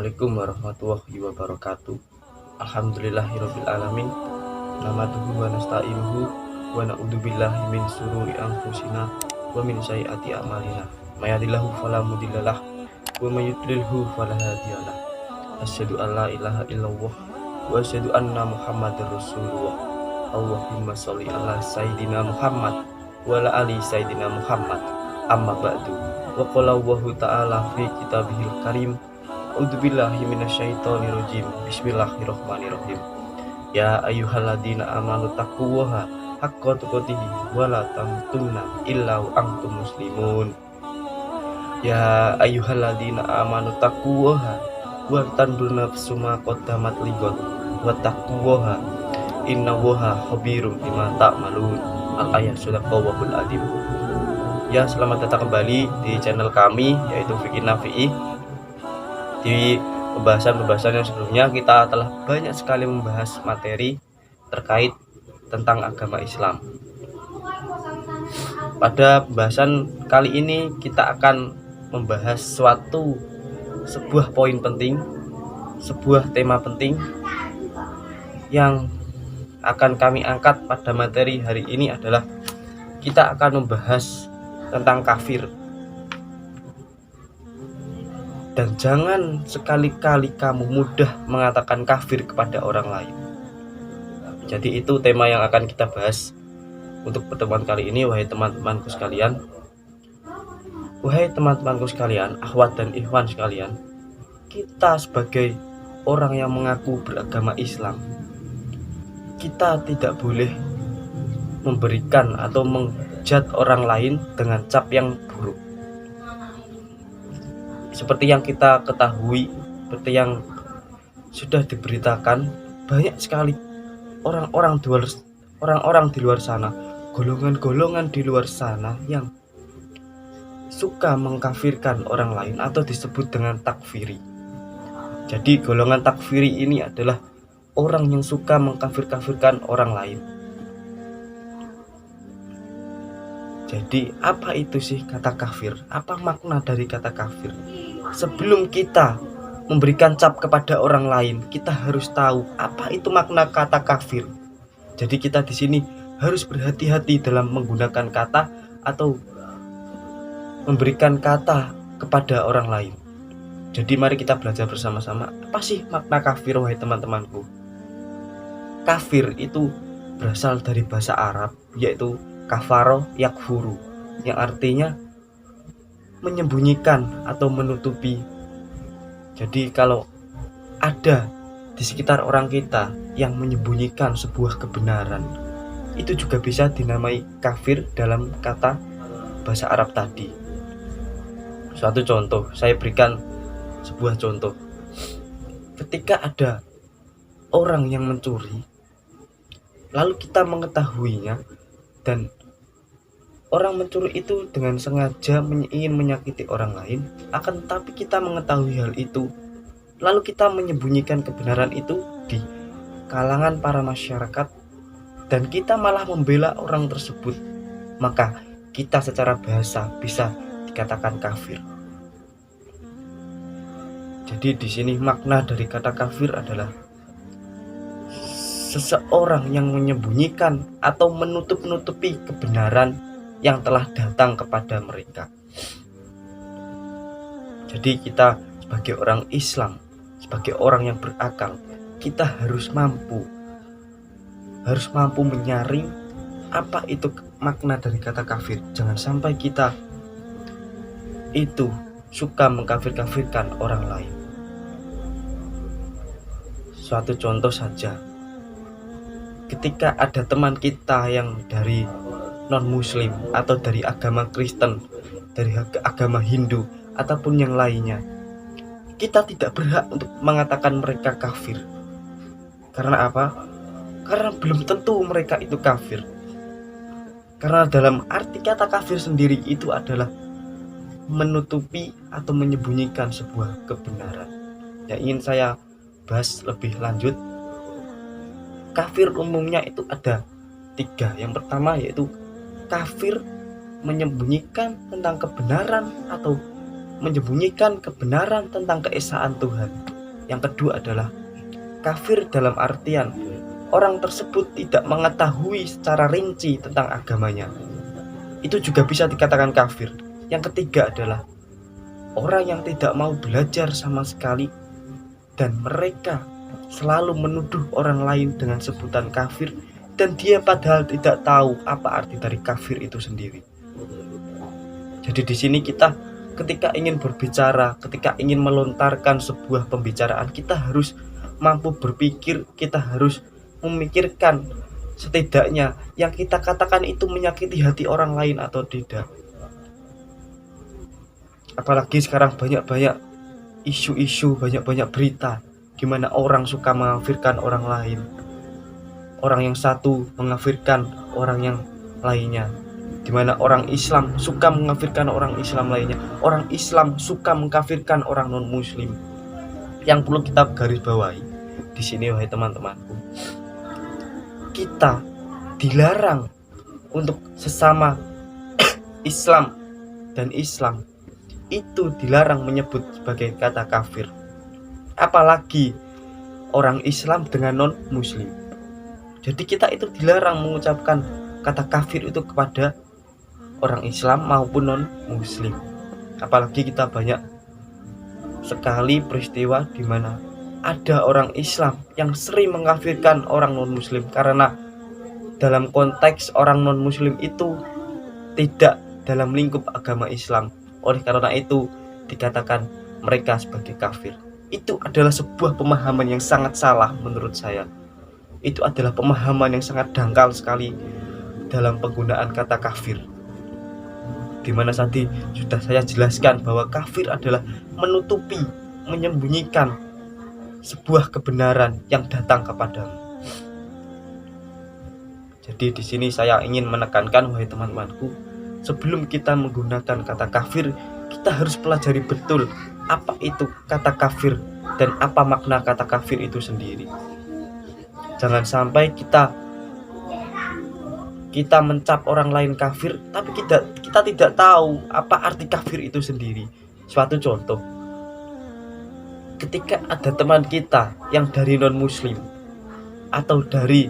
Assalamualaikum warahmatullahi wabarakatuh. Alhamdulillahirabbil alamin. Nahmaduhu wa nasta'inuhu wa na'udzubillahi min syururi anfusina wa min sayyiati a'malina. May yahdihillahu fala mudhillalah wa may yudlilhu fala hadiyalah. Asyhadu an la ilaha illallah wa asyhadu anna Muhammadar Rasulullah. Allahumma sholli ala sayyidina Muhammad wa ala ali sayyidina Muhammad. Amma ba'du. Wa qala Allahu ta'ala fi kitabihil karim. A'udzubillahi minasyaitonirrajim. Bismillahirrahmanirrahim. Ya ayyuhalladzina amanu taqullaha haqqa tuqatih wa la tamutunna illa wa antum muslimun. Ya ayyuhalladzina amanu taqullaha wa tandur nafsum ma qaddamat lighad wa taqullaha innallaha khabirum bima ta'malun. Al-ayat sadaqallahul adzim. Ya, selamat datang kembali di channel kami, yaitu Fikih Nafi'i. Di pembahasan-pembahasan yang sebelumnya kita telah banyak sekali membahas materi terkait tentang agama Islam. Pada pembahasan kali ini kita akan membahas sebuah poin penting, sebuah tema penting yang akan kami angkat pada materi hari ini adalah kita akan membahas tentang kafir. Dan jangan sekali-kali kamu mudah mengatakan kafir kepada orang lain. Jadi itu tema yang akan kita bahas untuk pertemuan kali ini, wahai teman-temanku sekalian. Wahai teman-temanku sekalian, akhwat dan ikhwan sekalian, kita sebagai orang yang mengaku beragama Islam, kita tidak boleh memberikan atau menghujat orang lain dengan cap yang buruk. Seperti yang kita ketahui, seperti yang sudah diberitakan, banyak sekali orang-orang di luar sana, golongan-golongan di luar sana yang suka mengkafirkan orang lain atau disebut dengan takfiri. Jadi golongan takfiri ini adalah orang yang suka mengkafir-kafirkan orang lain. Jadi apa itu sih kata kafir? Apa makna dari kata kafir? Sebelum kita memberikan cap kepada orang lain, kita harus tahu apa itu makna kata kafir. Jadi kita di sini harus berhati-hati dalam menggunakan kata atau memberikan kata kepada orang lain. Jadi mari kita belajar bersama-sama, apa sih makna kafir, wahai teman-temanku? Kafir itu berasal dari bahasa Arab, yaitu kafaro yakfuru, yang artinya menyembunyikan atau menutupi. Jadi kalau ada di sekitar orang kita yang menyembunyikan sebuah kebenaran, itu juga bisa dinamai kafir dalam kata bahasa Arab tadi. Suatu contoh, saya berikan sebuah contoh. Ketika ada orang yang mencuri, lalu kita mengetahuinya, dan orang mencuri itu dengan sengaja ingin menyakiti orang lain, akan tetapi kita mengetahui hal itu, lalu kita menyembunyikan kebenaran itu di kalangan para masyarakat, dan kita malah membela orang tersebut, maka kita secara bahasa bisa dikatakan kafir. Jadi di sini makna dari kata kafir adalah seseorang yang menyembunyikan atau menutup-nutupi kebenaran yang telah datang kepada mereka. Jadi kita sebagai orang Islam, sebagai orang yang berakal, kita harus mampu menyaring apa itu makna dari kata kafir. Jangan sampai kita itu suka mengkafir-kafirkan orang lain. Suatu contoh saja, ketika ada teman kita yang dari non-muslim atau dari agama Kristen, dari agama Hindu ataupun yang lainnya, kita tidak berhak untuk mengatakan mereka kafir. Karena apa? Karena belum tentu mereka itu kafir. Karena dalam arti kata kafir sendiri itu adalah menutupi atau menyembunyikan sebuah kebenaran. Yang ingin saya bahas lebih lanjut, kafir umumnya itu ada 3. Yang pertama yaitu kafir menyembunyikan tentang kebenaran atau menyembunyikan kebenaran tentang keesaan Tuhan. Yang kedua adalah kafir dalam artian orang tersebut tidak mengetahui secara rinci tentang agamanya. Itu juga bisa dikatakan kafir. Yang ketiga adalah orang yang tidak mau belajar sama sekali dan mereka selalu menuduh orang lain dengan sebutan kafir dan dia padahal tidak tahu apa arti dari kafir itu sendiri. Jadi di sini kita ketika ingin berbicara, ketika ingin melontarkan sebuah pembicaraan, kita harus mampu berpikir, kita harus memikirkan setidaknya yang kita katakan itu menyakiti hati orang lain atau tidak. Apalagi sekarang banyak-banyak isu-isu, banyak-banyak berita gimana orang suka mengafirkan orang lain. Orang yang satu mengafirkan orang yang lainnya. Dimana orang Islam suka mengafirkan orang Islam lainnya. Orang Islam suka mengkafirkan orang non-Muslim. Yang perlu kita garis bawahi di sini, wahai teman-temanku, kita dilarang untuk sesama Islam dan Islam itu dilarang menyebut sebagai kata kafir. Apalagi orang Islam dengan non-Muslim. Jadi kita itu dilarang mengucapkan kata kafir itu kepada orang Islam maupun non-Muslim. Apalagi kita banyak sekali peristiwa di mana ada orang Islam yang sering mengkafirkan orang non-Muslim karena dalam konteks orang non-Muslim itu tidak dalam lingkup agama Islam. Oleh karena itu dikatakan mereka sebagai kafir. Itu adalah sebuah pemahaman yang sangat salah menurut saya. Itu adalah pemahaman yang sangat dangkal sekali dalam penggunaan kata kafir. Dimana tadi sudah saya jelaskan bahwa kafir adalah menutupi, menyembunyikan sebuah kebenaran yang datang kepadamu. Jadi di sini saya ingin menekankan, wahai teman-temanku, sebelum kita menggunakan kata kafir, kita harus pelajari betul apa itu kata kafir dan apa makna kata kafir itu sendiri. Jangan sampai kita mencap orang lain kafir tapi kita tidak tahu apa arti kafir itu sendiri. Suatu contoh, ketika ada teman kita yang dari non-Muslim atau dari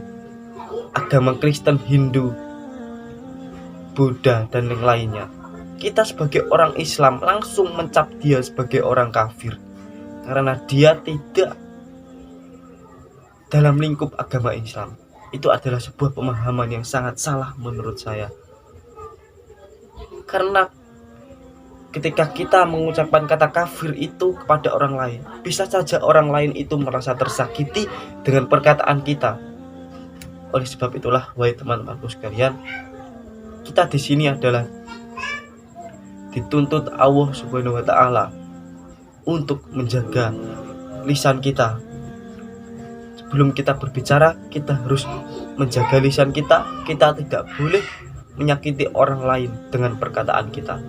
agama Kristen, Hindu, Buddha dan yang lainnya, kita sebagai orang Islam langsung mencap dia sebagai orang kafir karena dia tidak dalam lingkup agama Islam. Itu adalah sebuah pemahaman yang sangat salah menurut saya. Karena ketika kita mengucapkan kata kafir itu kepada orang lain, bisa saja orang lain itu merasa tersakiti dengan perkataan kita. Oleh sebab itulah, wahai teman-temanku sekalian, kita di sini adalah dituntut Allah Subhanahu wa taala untuk menjaga lisan kita. Sebelum kita berbicara, kita harus menjaga lisan kita. Kita tidak boleh menyakiti orang lain dengan perkataan kita.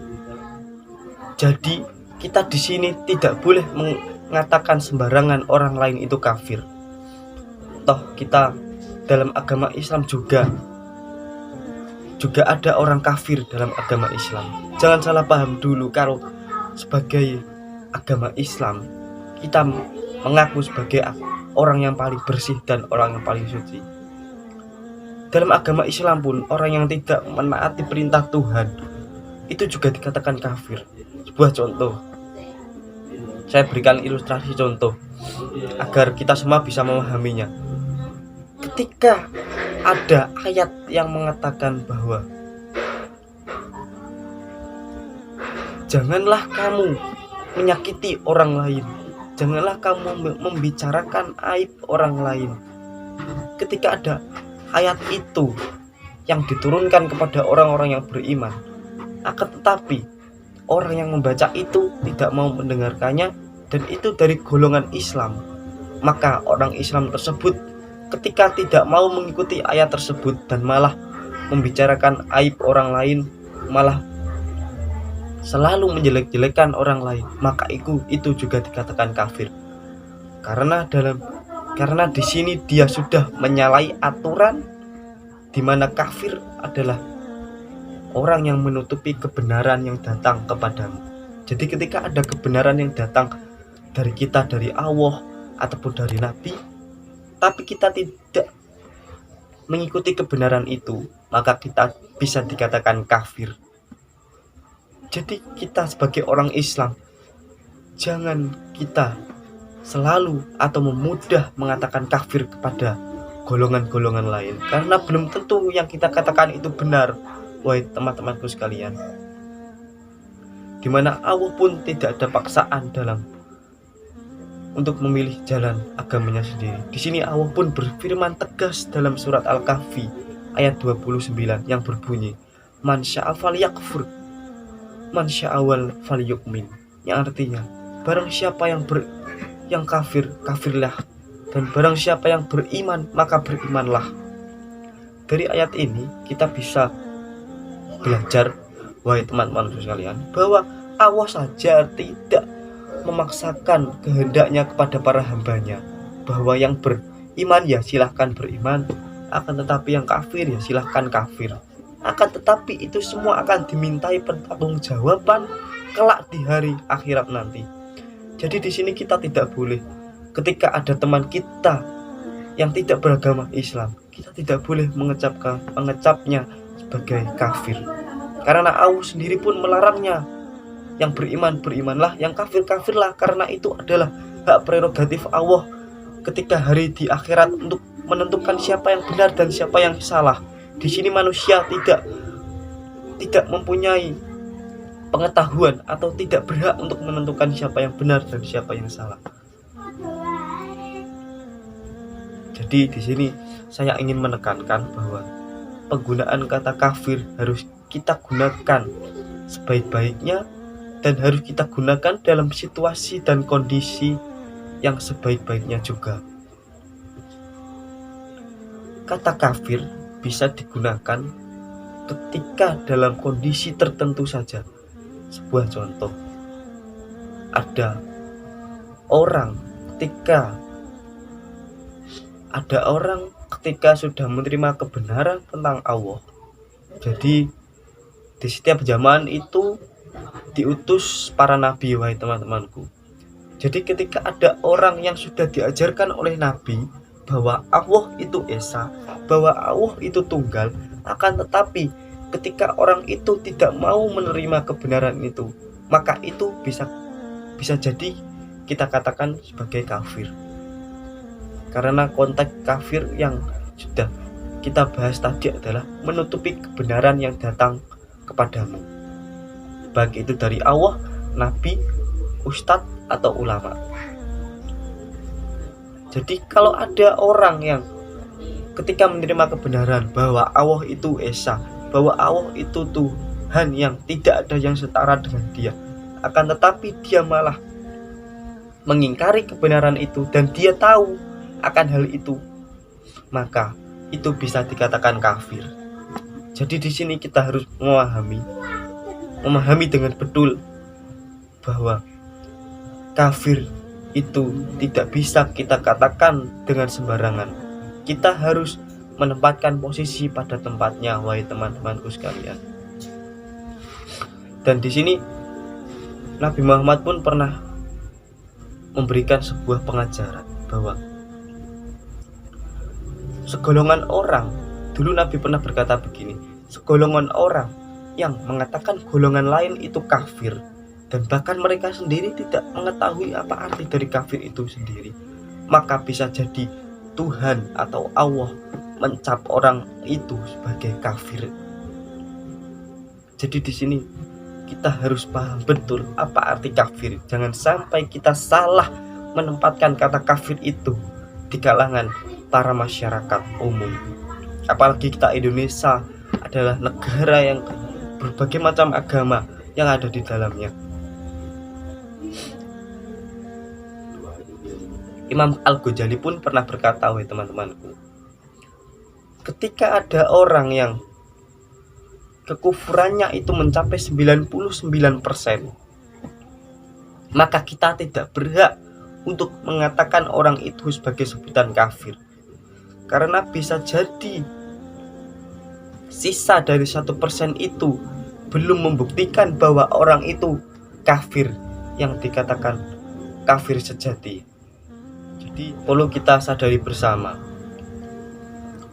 Jadi, kita di sini tidak boleh mengatakan sembarangan orang lain itu kafir. Toh kita dalam agama Islam juga ada orang kafir dalam agama Islam. Jangan salah paham dulu, kalau sebagai agama Islam kita mengaku sebagai orang yang paling bersih dan orang yang paling suci. Dalam agama Islam pun orang yang tidak menaati perintah Tuhan itu juga dikatakan kafir. Sebuah contoh, saya berikan ilustrasi contoh agar kita semua bisa memahaminya. Ketika ada ayat yang mengatakan bahwa janganlah kamu menyakiti orang lain, janganlah kamu membicarakan aib orang lain. Ketika ada ayat itu yang diturunkan kepada orang-orang yang beriman, akan tetapi orang yang membaca itu tidak mau mendengarkannya dan itu dari golongan Islam, maka orang Islam tersebut ketika tidak mau mengikuti ayat tersebut dan malah membicarakan aib orang lain, malah selalu menjelek-jelekan orang lain, maka itu juga dikatakan kafir. Karena di sini dia sudah menyalahi aturan, di mana kafir adalah orang yang menutupi kebenaran yang datang kepadamu. Jadi ketika ada kebenaran yang datang dari kita, dari Allah, ataupun dari nabi, tapi kita tidak mengikuti kebenaran itu, maka kita bisa dikatakan kafir. Jadi kita sebagai orang Islam, jangan kita selalu atau memudah mengatakan kafir kepada golongan-golongan lain, karena belum tentu yang kita katakan itu benar, wahai teman-temanku sekalian. Dimana Allah pun tidak ada paksaan dalam untuk memilih jalan agamanya sendiri. Di sini Allah pun berfirman tegas dalam surat Al-Kahfi ayat 29 yang berbunyi, "Man syaa falyakfur, man syaa falyu'min." Yang artinya, barang siapa yang kafir, kafirlah, dan barang siapa yang beriman, maka berimanlah. Dari ayat ini kita bisa belajar, wahai teman-teman sekalian, bahwa Allah saja tidak memaksakan kehendaknya kepada para hambanya, bahwa yang beriman ya silahkan beriman, akan tetapi yang kafir ya silahkan kafir. Akan tetapi itu semua akan dimintai pertanggungjawaban kelak di hari akhirat nanti. Jadi di sini kita tidak boleh, ketika ada teman kita yang tidak beragama Islam, kita tidak boleh mengecapnya sebagai kafir, karena Allah sendiri pun melarangnya. Yang beriman berimanlah, yang kafir kafirlah, karena itu adalah hak prerogatif Allah ketika hari di akhirat untuk menentukan siapa yang benar dan siapa yang salah. Di sini manusia tidak mempunyai pengetahuan atau tidak berhak untuk menentukan siapa yang benar dan siapa yang salah. Jadi di sini saya ingin menekankan bahwa penggunaan kata kafir harus kita gunakan sebaik-baiknya, dan harus kita gunakan dalam situasi dan kondisi yang sebaik-baiknya juga. Kata kafir bisa digunakan ketika dalam kondisi tertentu saja. Sebuah contoh, ada orang ketika sudah menerima kebenaran tentang Allah. Jadi di setiap zaman itu diutus para nabi, wahai teman-temanku. Jadi ketika ada orang yang sudah diajarkan oleh nabi bahwa Allah itu esa, bahwa Allah itu tunggal, akan tetapi ketika orang itu tidak mau menerima kebenaran itu, maka itu bisa jadi kita katakan sebagai kafir. Karena konteks kafir yang sudah kita bahas tadi adalah menutupi kebenaran yang datang kepadamu, baik itu dari Allah, nabi, ustadz, atau ulama. Jadi kalau ada orang yang ketika menerima kebenaran bahwa Allah itu esa, bahwa Allah itu Tuhan yang tidak ada yang setara dengan dia, akan tetapi dia malah mengingkari kebenaran itu dan dia tahu akan hal itu, maka itu bisa dikatakan kafir. Jadi di sini kita harus memahami dengan betul bahwa kafir itu tidak bisa kita katakan dengan sembarangan. Kita harus menempatkan posisi pada tempatnya, wahai teman-temanku sekalian. Dan di sini Nabi Muhammad pun pernah memberikan sebuah pengajaran bahwa segolongan orang, dulu Nabi pernah berkata begini, segolongan orang yang mengatakan golongan lain itu kafir, dan bahkan mereka sendiri tidak mengetahui apa arti dari kafir itu sendiri, maka bisa jadi Tuhan atau Allah mencap orang itu sebagai kafir. Jadi di sini kita harus paham betul apa arti kafir. Jangan sampai kita salah menempatkan kata kafir itu di kalangan para masyarakat umum. Apalagi kita Indonesia adalah negara yang berbagai macam agama yang ada di dalamnya. Imam Al-Ghazali pun pernah berkata, wahai teman-temanku, ketika ada orang yang kekufurannya itu mencapai 99%, maka kita tidak berhak untuk mengatakan orang itu sebagai sebutan kafir, karena bisa jadi sisa dari 1% itu belum membuktikan bahwa orang itu kafir yang dikatakan kafir sejati. Jadi Jadi perlu kita sadari bersama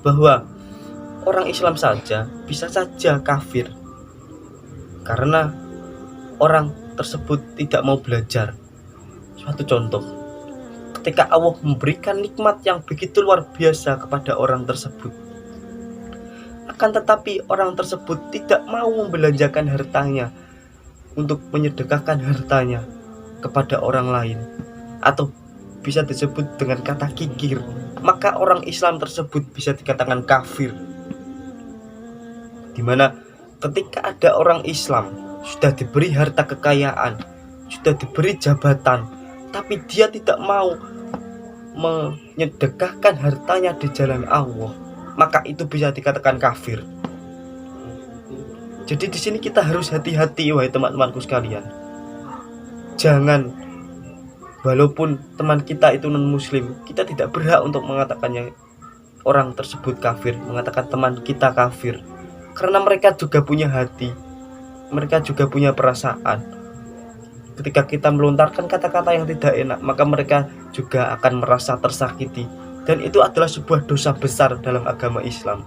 bahwa orang Islam saja bisa saja kafir karena orang tersebut tidak mau belajar. Suatu contoh, ketika Allah memberikan nikmat yang begitu luar biasa kepada orang tersebut, akan tetapi orang tersebut tidak mau membelanjakan hartanya untuk menyedekahkan hartanya kepada orang lain, atau bisa disebut dengan kata kikir, maka orang Islam tersebut bisa dikatakan kafir. Dimana ketika ada orang Islam sudah diberi harta kekayaan, sudah diberi jabatan, tapi dia tidak mau menyedekahkan hartanya di jalan Allah, maka itu bisa dikatakan kafir. Jadi di sini kita harus hati-hati, wahai teman-temanku sekalian. Jangan, walaupun teman kita itu non-muslim, kita tidak berhak untuk mengatakannya orang tersebut kafir, mengatakan teman kita kafir, karena mereka juga punya hati, mereka juga punya perasaan. Ketika kita melontarkan kata-kata yang tidak enak, maka mereka juga akan merasa tersakiti. Dan itu adalah sebuah dosa besar dalam agama Islam,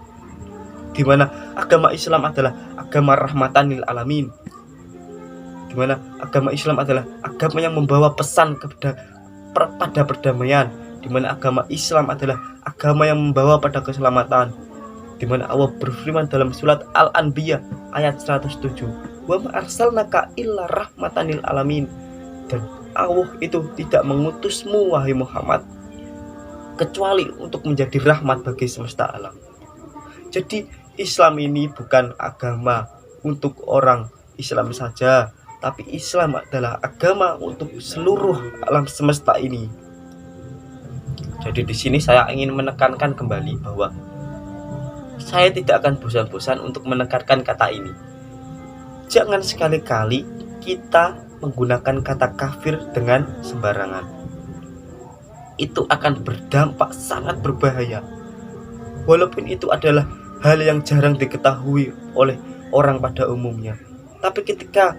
di mana agama Islam adalah agama rahmatan lil alamin, di mana agama Islam adalah agama yang membawa pesan pada perdamaian, di mana agama Islam adalah agama yang membawa pada keselamatan, di mana Allah berfirman dalam surat Al-Anbiya ayat 107, wa ma arsalnaka illa rahmatan lil alamin, dan Allah itu tidak mengutusmu wahai Muhammad kecuali untuk menjadi rahmat bagi semesta alam. Jadi Islam ini bukan agama untuk orang Islam saja, tapi Islam adalah agama untuk seluruh alam semesta ini. Jadi di sini saya ingin menekankan kembali bahwa saya tidak akan bosan-bosan untuk menekankan kata ini. Jangan sekali-kali kita menggunakan kata kafir dengan sembarangan. Itu akan berdampak sangat berbahaya. Walaupun itu adalah hal yang jarang diketahui oleh orang pada umumnya, tapi ketika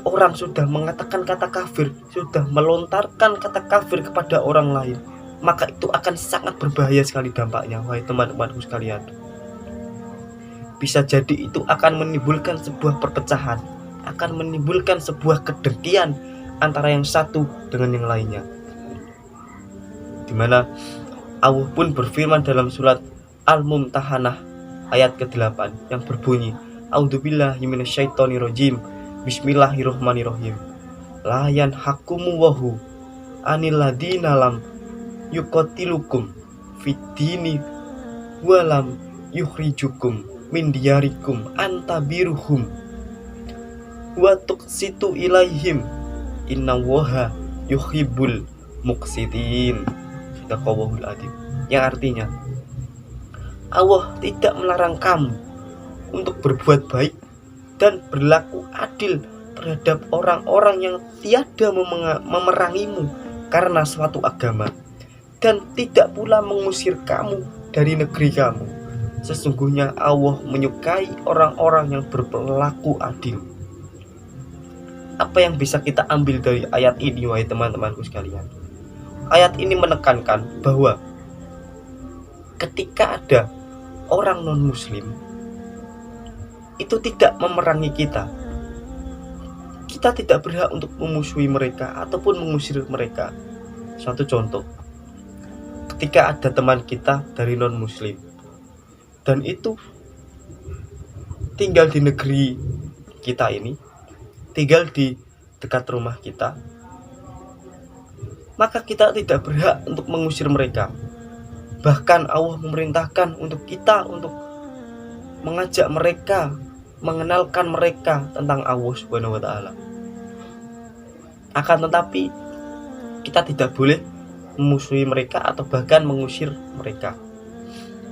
orang sudah mengatakan kata kafir, sudah melontarkan kata kafir kepada orang lain, maka itu akan sangat berbahaya sekali dampaknya, wahai teman-temanku sekalian. Bisa jadi itu akan menimbulkan sebuah perpecahan, akan menimbulkan sebuah kedengkian antara yang satu dengan yang lainnya. Dimana Allah pun berfirman dalam surat Al-Mumtahanah ayat ke-8 yang berbunyi, A'udzubillahi minasyaitonirrajim, Bismillahirrahmanirrahim, la yanhakumu wahu anil ladina lam yuqatilukum fid dini walam yukhrijukum min diyarikum antabiruhum wa tuqsitu ilaihim innallaha yuhibbul muqsitin. Sadaqallahul adzim. Yang artinya, Allah tidak melarang kamu untuk berbuat baik dan berlaku adil terhadap orang-orang yang tiada memerangimu karena suatu agama, dan tidak pula mengusir kamu dari negeri kamu. Sesungguhnya Allah menyukai orang-orang yang berperilaku adil. Apa yang bisa kita ambil dari ayat ini, wahai teman-temanku sekalian? Ayat ini menekankan bahwa ketika ada orang non-muslim itu tidak memerangi kita, kita tidak berhak untuk memusuhi mereka ataupun mengusir mereka. Suatu contoh, ketika ada teman kita dari non-muslim dan itu tinggal di negeri kita ini, tinggal di dekat rumah kita, maka kita tidak berhak untuk mengusir mereka. Bahkan Allah memerintahkan untuk kita untuk mengajak mereka, mengenalkan mereka tentang Allah Subhanahu wa Ta'ala. Akan tetapi kita tidak boleh memusuhi mereka atau bahkan mengusir mereka.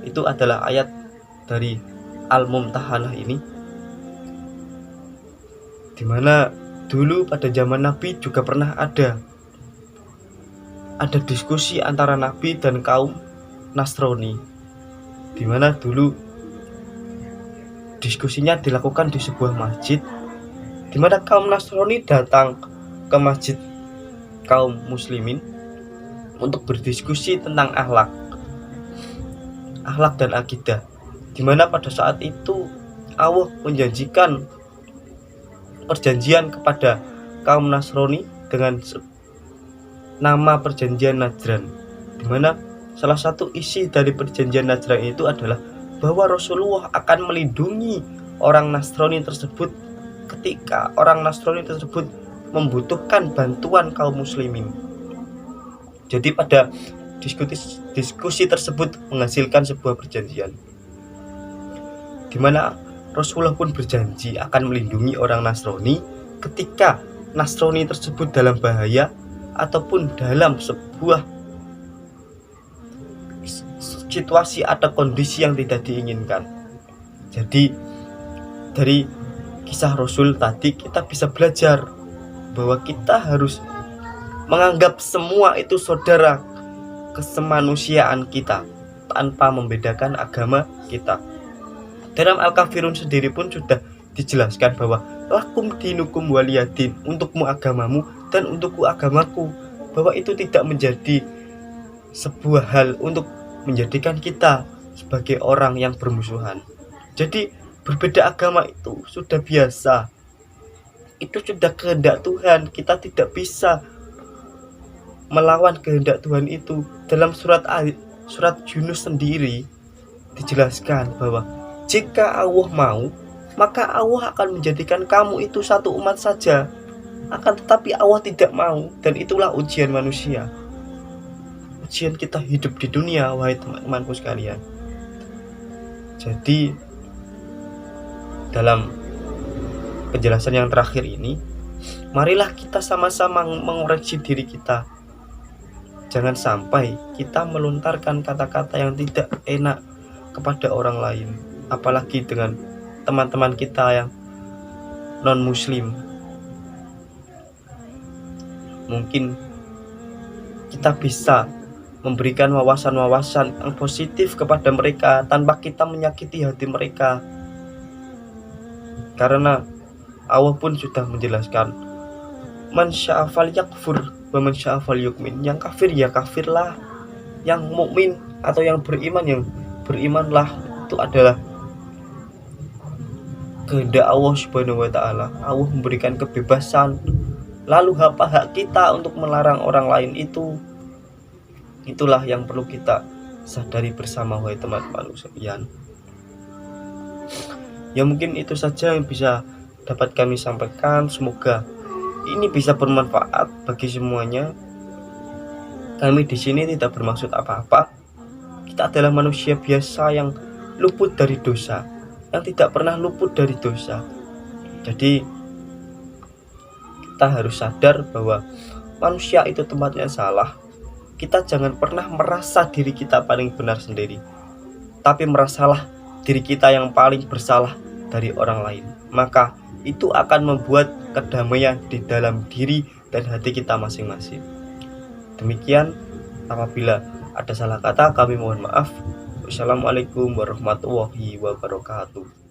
Itu adalah ayat dari Al-Mumtahanah ini, dimana dulu pada zaman Nabi juga pernah ada diskusi antara Nabi dan kaum Nasrani, dimana dulu diskusinya dilakukan di sebuah masjid, dimana kaum Nasrani datang ke masjid kaum muslimin untuk berdiskusi tentang akhlak dan akidah, dimana pada saat itu Allah menjanjikan perjanjian kepada kaum Nasrani dengan nama perjanjian Najran, dimana salah satu isi dari perjanjian Najran itu adalah bahwa Rasulullah akan melindungi orang Nasrani tersebut ketika orang Nasrani tersebut membutuhkan bantuan kaum muslimin. Jadi pada diskusi tersebut menghasilkan sebuah perjanjian, di mana Rasulullah pun berjanji akan melindungi orang Nasrani ketika Nasrani tersebut dalam bahaya ataupun dalam sebuah situasi atau kondisi yang tidak diinginkan. Jadi dari kisah Rasul tadi kita bisa belajar bahwa kita harus menganggap semua itu saudara kesemanusiaan kita tanpa membedakan agama kita. Dalam Al-Kafirun sendiri pun sudah dijelaskan bahwa lakum dinukum waliyadin, untukmu agamamu dan untukku agamaku, bahwa itu tidak menjadi sebuah hal untuk menjadikan kita sebagai orang yang bermusuhan. Jadi berbeda agama itu sudah biasa, itu sudah kehendak Tuhan. Kita tidak bisa melawan kehendak Tuhan itu. Dalam surat Yunus sendiri dijelaskan bahwa jika Allah mau, maka Allah akan menjadikan kamu itu satu umat saja. Akan tetapi Allah tidak mau, dan itulah ujian manusia, ujian kita hidup di dunia, wahai teman-temanku sekalian. Jadi dalam penjelasan yang terakhir ini, marilah kita sama-sama mengoreksi diri kita. Jangan sampai kita melontarkan kata-kata yang tidak enak kepada orang lain, apalagi dengan teman-teman kita yang non-muslim. Mungkin kita bisa memberikan wawasan-wawasan yang positif kepada mereka tanpa kita menyakiti hati mereka, karena Allah pun sudah menjelaskan, man syaa falyakfur wa man syaa falyukmin. Yang kafir ya kafirlah, yang mukmin atau yang beriman yang berimanlah. Itu adalah kehendak Allah Subhanahu wa taala. Allah memberikan kebebasan, lalu apa hak kita untuk melarang orang lain itu? Itulah yang perlu kita sadari bersama, wahai teman-teman sekalian. Ya mungkin itu saja yang bisa dapat kami sampaikan. Semoga ini bisa bermanfaat bagi semuanya. Kami di sini tidak bermaksud apa-apa. Kita adalah manusia biasa yang luput dari dosa, yang tidak pernah luput dari dosa. Jadi kita harus sadar bahwa manusia itu tempatnya salah. Kita jangan pernah merasa diri kita paling benar sendiri, tapi merasalah diri kita yang paling bersalah dari orang lain. Maka itu akan membuat kedamaian di dalam diri dan hati kita masing-masing. Demikian, apabila ada salah kata kami mohon maaf. Wassalamualaikum warahmatullahi wabarakatuh.